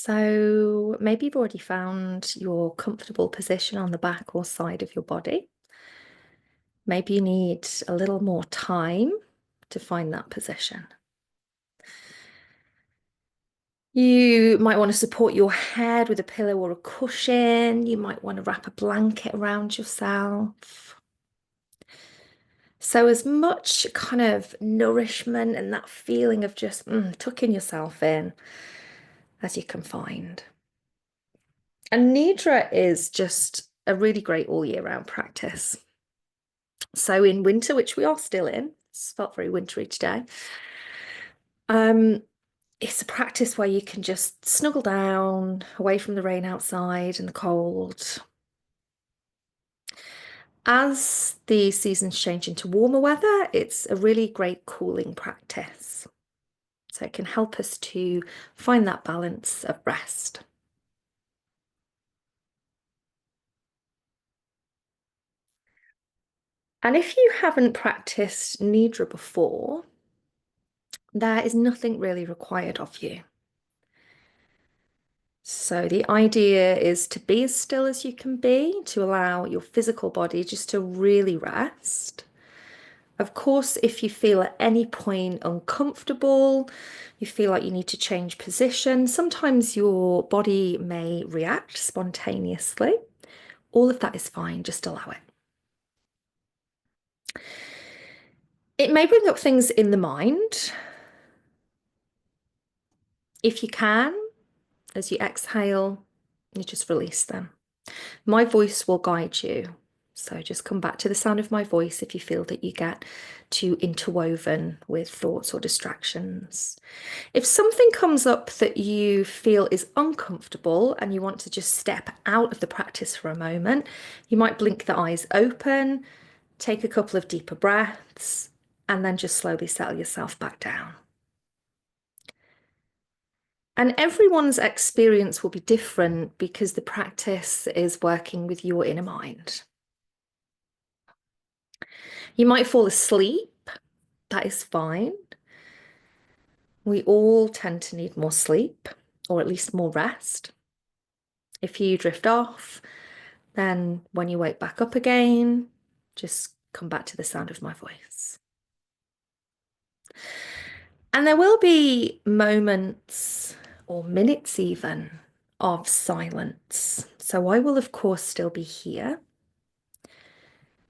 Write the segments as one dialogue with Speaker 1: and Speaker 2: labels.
Speaker 1: So maybe you've already found your comfortable position on the back or side of your body. Maybe you need a little more time to find that position. You might want to support your head with a pillow or a cushion. You might want to wrap a blanket around yourself. So as much kind of nourishment and that feeling of just tucking yourself in as you can find. And Nidra is just a really great all year round practice. So in winter, which we are still in, it's felt very wintry today. Um, it's a practice where you can just snuggle down away from the rain outside and the cold. As the seasons change into warmer weather, it's a really great cooling practice. So it can help us to find that balance of rest. And if you haven't practiced Nidra before, there is nothing really required of you. So the idea is to be as still as you can be, to allow your physical body just to really rest. Of course, if you feel at any point uncomfortable, you feel like you need to change position, sometimes your body may react spontaneously. All of that is fine, just allow it. It may bring up things in the mind. If you can, as you exhale, you just release them. My voice will guide you. So just come back to the sound of my voice if you feel that you get too interwoven with thoughts or distractions. If something comes up that you feel is uncomfortable and you want to just step out of the practice for a moment, you might blink the eyes open, take a couple of deeper breaths, and then just slowly settle yourself back down. And everyone's experience will be different because the practice is working with your inner mind. You might fall asleep. That is fine. We all tend to need more sleep, or at least more rest. If you drift off, then when you wake back up again, just come back to the sound of my voice. And there will be moments or minutes even of silence. So I will, of course, still be here.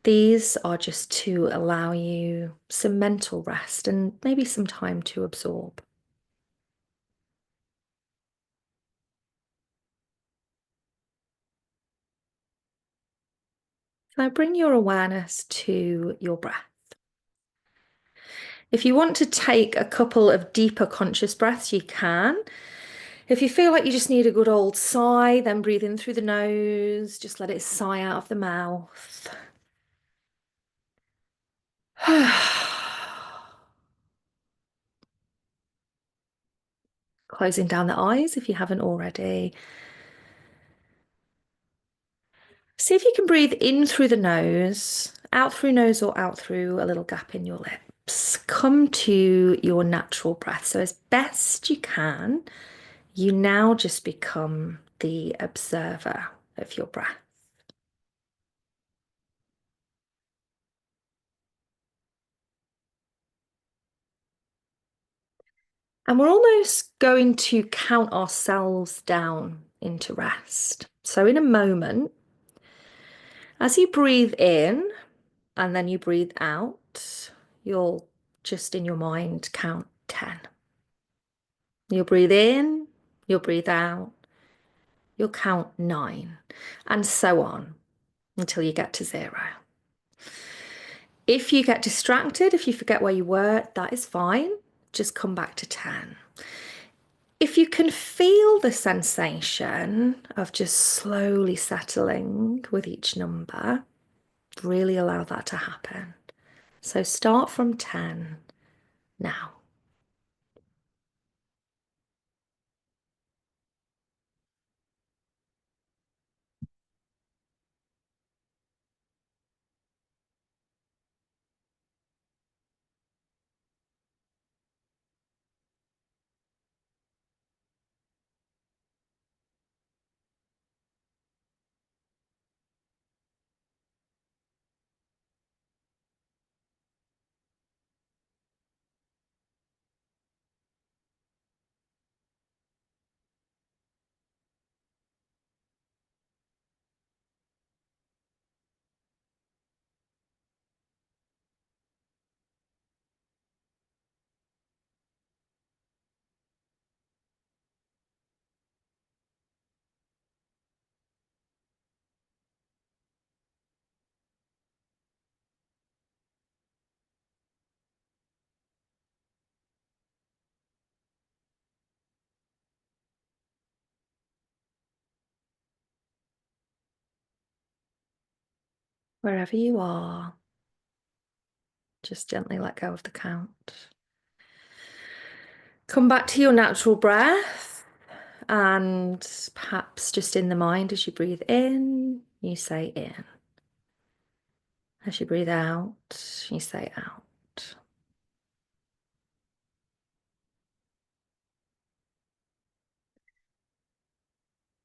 Speaker 1: These are just to allow you some mental rest and maybe some time to absorb. Now bring your awareness to your breath. If you want to take a couple of deeper conscious breaths, you can. If you feel like you just need a good old sigh, then breathe in through the nose, just let it sigh out of the mouth. Closing down the eyes if you haven't already. See if you can breathe in through the nose, out through nose or out through a little gap in your lips. Come to your natural breath. So as best you can, you now just become the observer of your breath. And we're almost going to count ourselves down into rest. So in a moment, as you breathe in and then you breathe out, you'll just in your mind count 10. You'll breathe in, you'll breathe out, you'll count 9, and so on until you get to 0. If you get distracted, if you forget where you were, that is fine. Just come back to 10. If you can feel the sensation of just slowly settling with each number, really allow that to happen. So start from 10 now. Wherever you are, just gently let go of the count. Come back to your natural breath, and perhaps just in the mind as you breathe in, you say in. As you breathe out, you say out.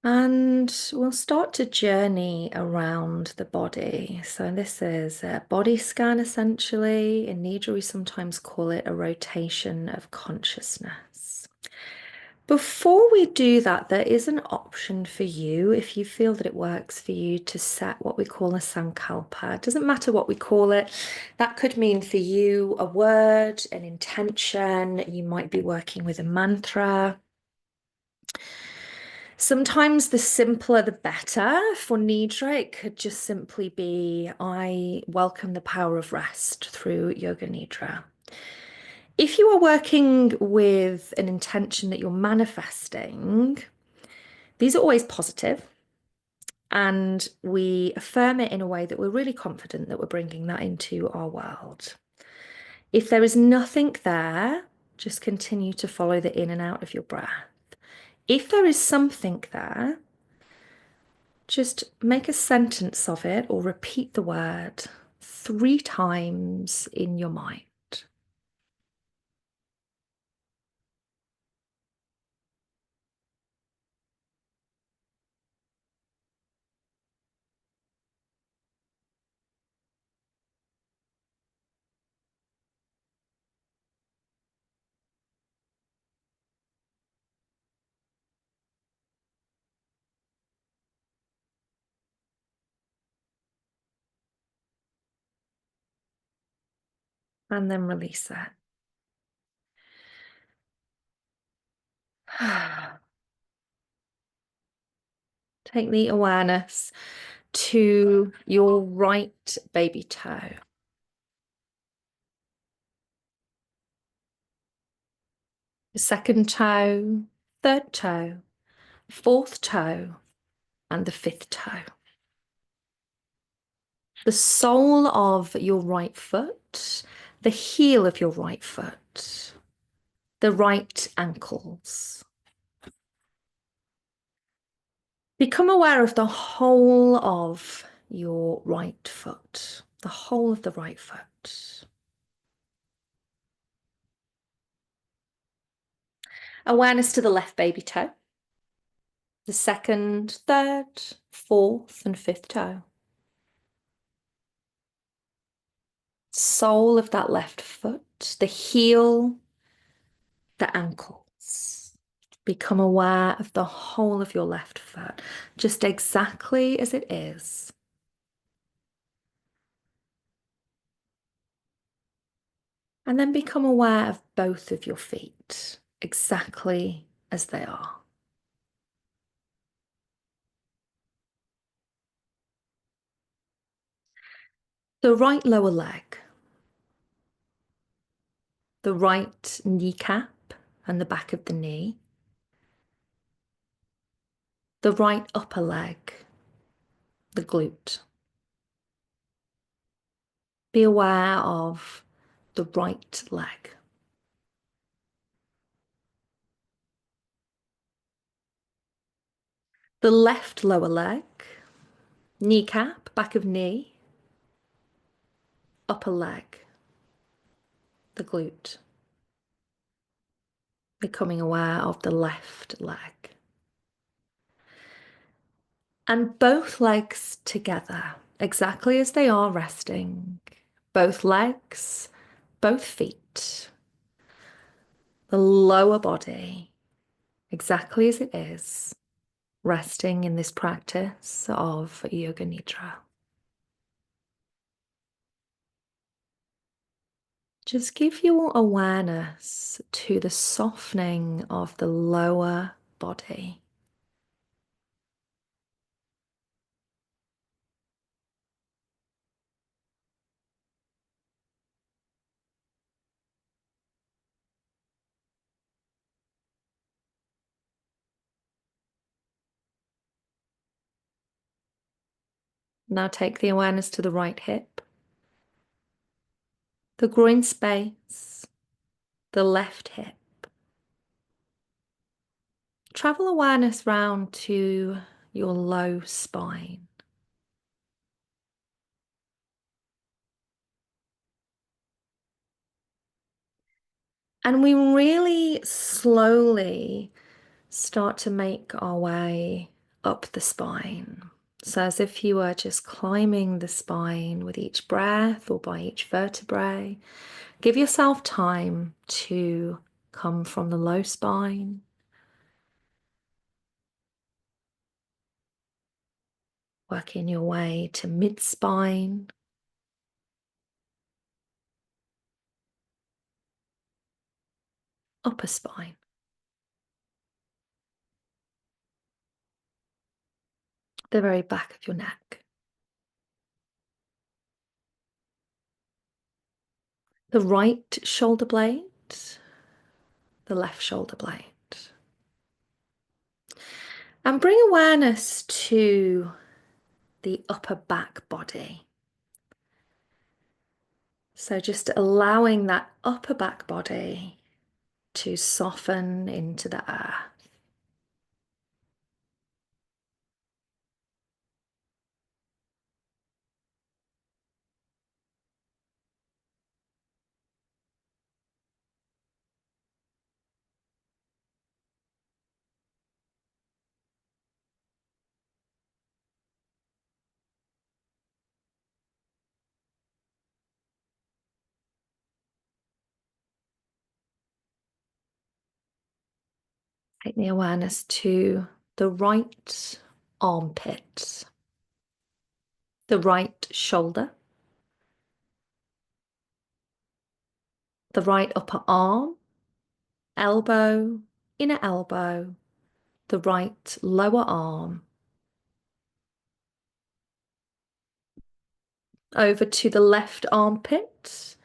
Speaker 1: And we'll start to journey around the body. So this is a body scan essentially. In Nidra, we sometimes call it a rotation of consciousness. Before we do that, there is an option for you, if you feel that it works for you, to set what we call a sankalpa. It doesn't matter what we call it. That could mean for you a word, an intention. You might be working with a mantra. Sometimes the simpler the better. For Nidra, it could just simply be, I welcome the power of rest through Yoga Nidra. If you are working with an intention that you're manifesting, these are always positive, and we affirm it in a way that we're really confident that we're bringing that into our world. If there is nothing there, just continue to follow the in and out of your breath. If there is something there, just make a sentence of it or repeat the word 3 times in your mind. And then release it. Take the awareness to your right baby toe. The second toe, third toe, fourth toe, and the fifth toe. The sole of your right foot, the heel of your right foot, the right ankles. Become aware of the whole of your right foot, the whole of the right foot. Awareness to the left baby toe, the second, third, fourth, and fifth toe. Sole of that left foot, the heel, the ankles. Become aware of the whole of your left foot, just exactly as it is. And then become aware of both of your feet, exactly as they are. The right lower leg, the right kneecap and the back of the knee, the right upper leg, the glute. Be aware of the right leg. The left lower leg, kneecap, back of knee, upper leg, the glute. Becoming aware of the left leg. And both legs together, exactly as they are resting. Both legs, both feet. The lower body, exactly as it is, resting in this practice of Yoga Nidra. Just give your awareness to the softening of the lower body. Now take the awareness to the right hip, the groin space, the left hip. Travel awareness round to your low spine. And we really slowly start to make our way up the spine. So as if you were just climbing the spine with each breath or by each vertebrae. Give yourself time to come from the low spine, working your way to mid spine, upper spine, the very back of your neck, the right shoulder blade, the left shoulder blade. And bring awareness to the upper back body. So just allowing that upper back body to soften into the earth. Take the awareness to the right armpit, the right shoulder, the right upper arm, elbow, inner elbow, the right lower arm, over to the left armpit,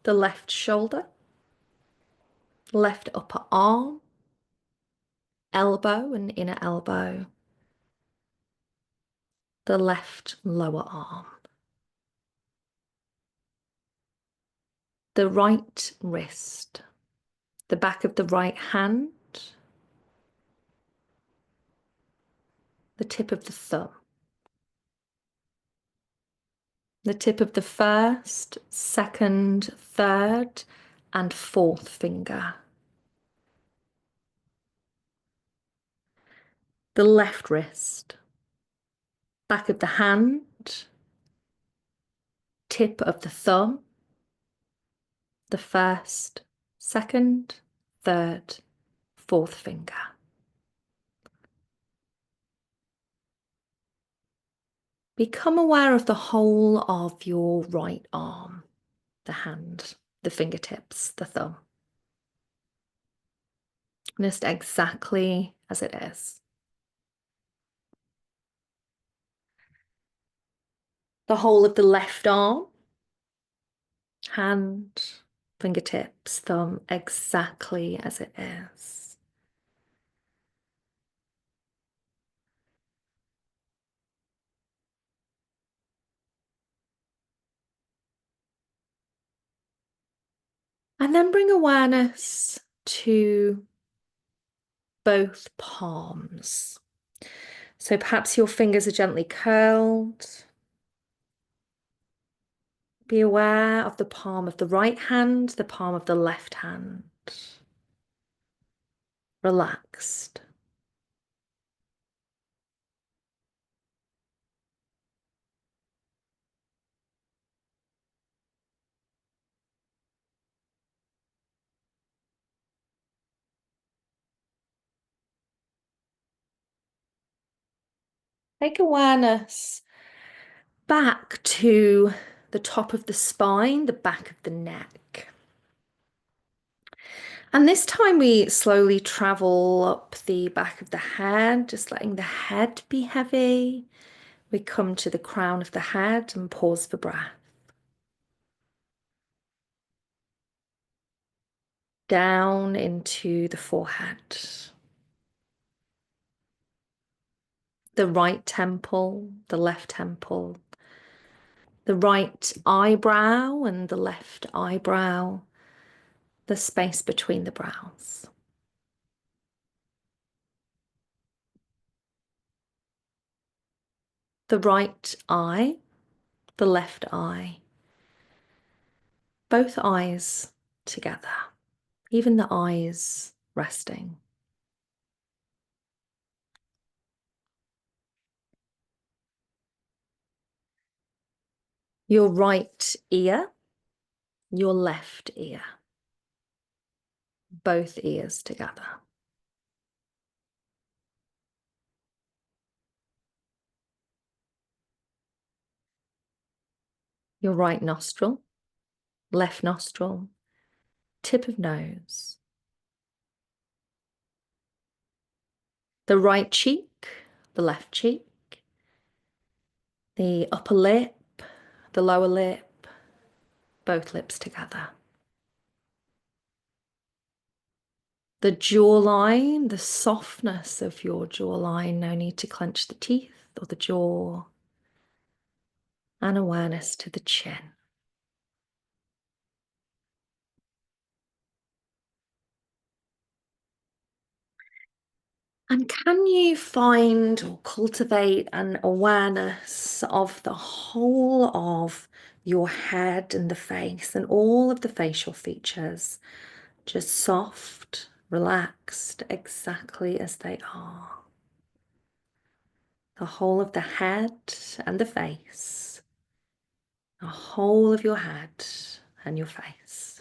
Speaker 1: the left shoulder, left upper arm, elbow and inner elbow, the left lower arm, the right wrist, the back of the right hand, the tip of the thumb, the tip of the first, second, third, and fourth finger, the left wrist, back of the hand, tip of the thumb, the first, second, third, fourth finger. Become aware of the whole of your right arm, the hand, the fingertips, the thumb. Just exactly as it is. The whole of the left arm, hand, fingertips, thumb, exactly as it is. And then bring awareness to both palms. So perhaps your fingers are gently curled. Be aware of the palm of the right hand, the palm of the left hand. Relaxed. Take awareness back to the top of the spine, the back of the neck. And this time we slowly travel up the back of the head, just letting the head be heavy. We come to the crown of the head and pause for breath. Down into the forehead, The right temple, the left temple, the right eyebrow and the left eyebrow, the space between the brows. The right eye, the left eye, both eyes together, even the eyes resting. Your right ear, your left ear, both ears together. Your right nostril, left nostril, tip of nose. The right cheek, the left cheek, the upper lip, the lower lip, both lips together. The jawline, the softness of your jawline, no need to clench the teeth or the jaw, and awareness to the chin. And can you find or cultivate an awareness of the whole of your head and the face and all of the facial features, just soft, relaxed, exactly as they are. The whole of the head and the face, the whole of your head and your face.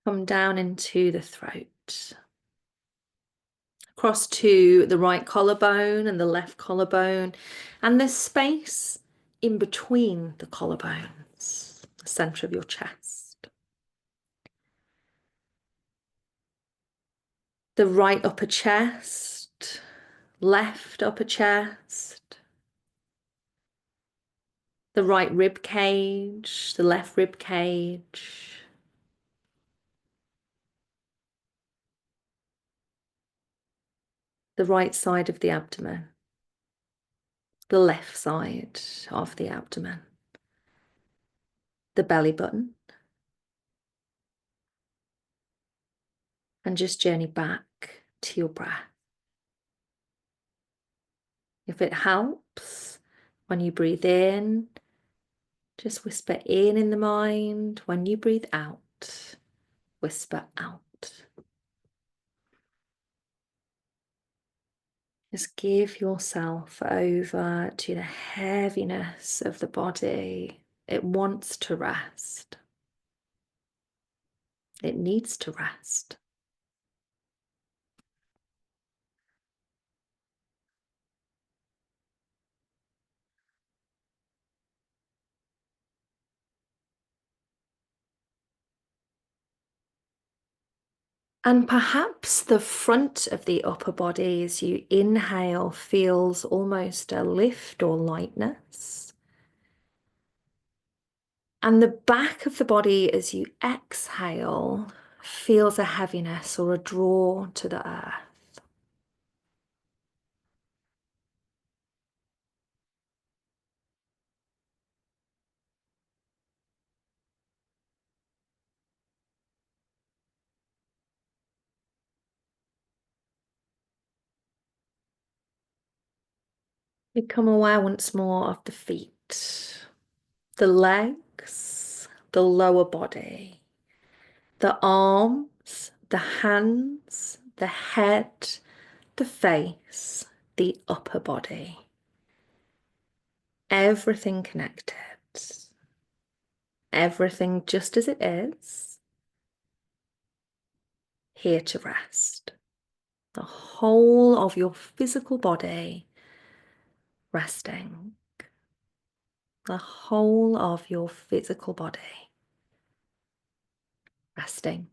Speaker 1: Come down into the throat, across to the right collarbone and the left collarbone, and the space in between the collarbones, the center of your chest. The right upper chest, left upper chest, the right rib cage, the left rib cage, the right side of the abdomen, the left side of the abdomen, the belly button, and just journey back to your breath. If it helps, when you breathe in, just whisper in the mind. When you breathe out, whisper out. Just give yourself over to the heaviness of the body. It wants to rest. It needs to rest. And perhaps the front of the upper body as you inhale feels almost a lift or lightness. And the back of the body as you exhale feels a heaviness or a draw to the earth. Become aware once more of the feet, the legs, the lower body, the arms, the hands, the head, the face, the upper body. Everything connected. Everything just as it is, here to rest. The whole of your physical body resting. The whole of your physical body resting.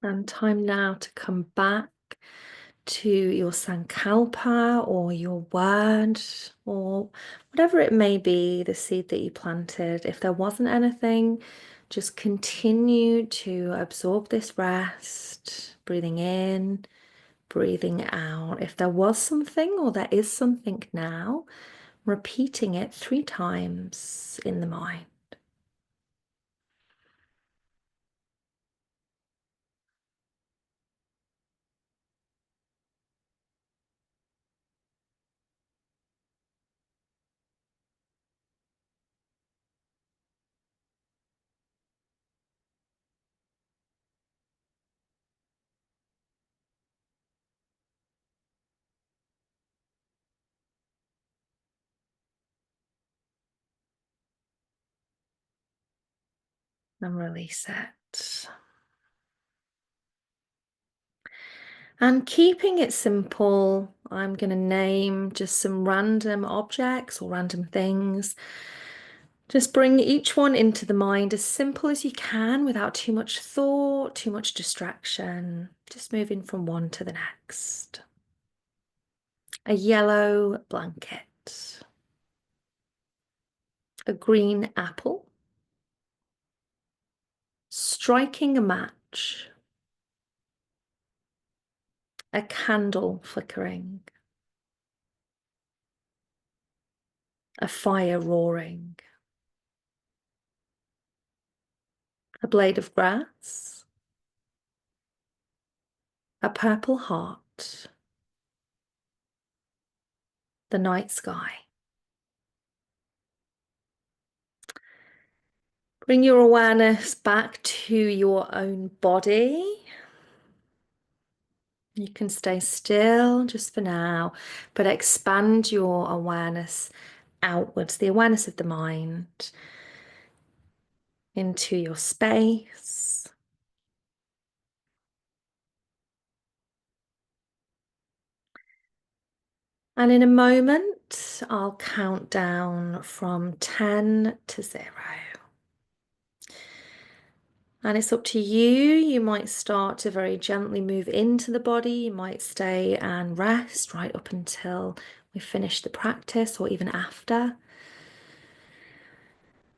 Speaker 1: And time now to come back to your sankalpa or your word or whatever it may be, the seed that you planted. If there wasn't anything, just continue to absorb this rest, breathing in, breathing out. If there was something or there is something now, repeating it 3 times in the mind. And release it. And keeping it simple, I'm going to name just some random objects or random things. Just bring each one into the mind as simple as you can without too much thought, too much distraction. Just moving from one to the next. A yellow blanket. A green apple. Striking a match. A candle flickering. A fire roaring. A blade of grass. A purple heart. The night sky. Bring your awareness back to your own body. You can stay still just for now, but expand your awareness outwards, the awareness of the mind, into your space. And in a moment, I'll count down from 10 to 0. And it's up to you. You might start to very gently move into the body. You might stay and rest right up until we finish the practice or even after.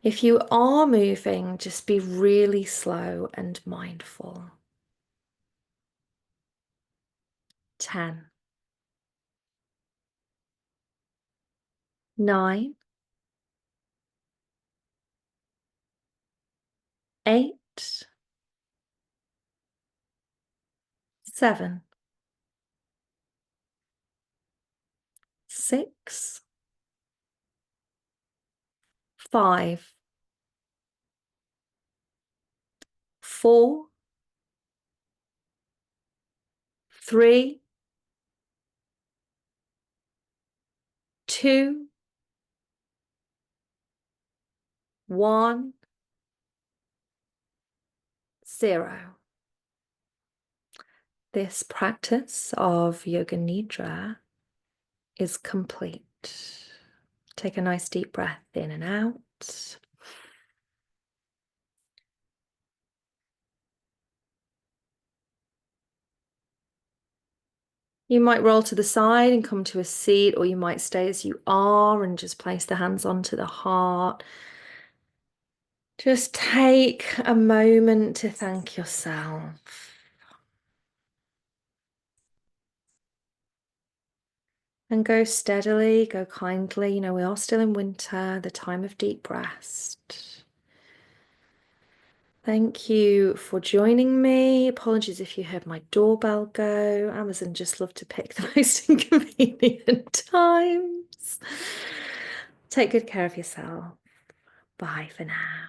Speaker 1: If you are moving, just be really slow and mindful. 10, 9, 8, 7, 6, 5, 4, 3, 2, 1, 0. This practice of Yoga Nidra is complete. Take a nice deep breath in and out. You might roll to the side and come to a seat, or you might stay as you are and just place the hands onto the heart. Just take a moment to thank yourself. And go steadily, go kindly. You know, we are still in winter, the time of deep rest. Thank you for joining me. Apologies if you heard my doorbell go. Amazon just love to pick the most inconvenient times. Take good care of yourself. Bye for now.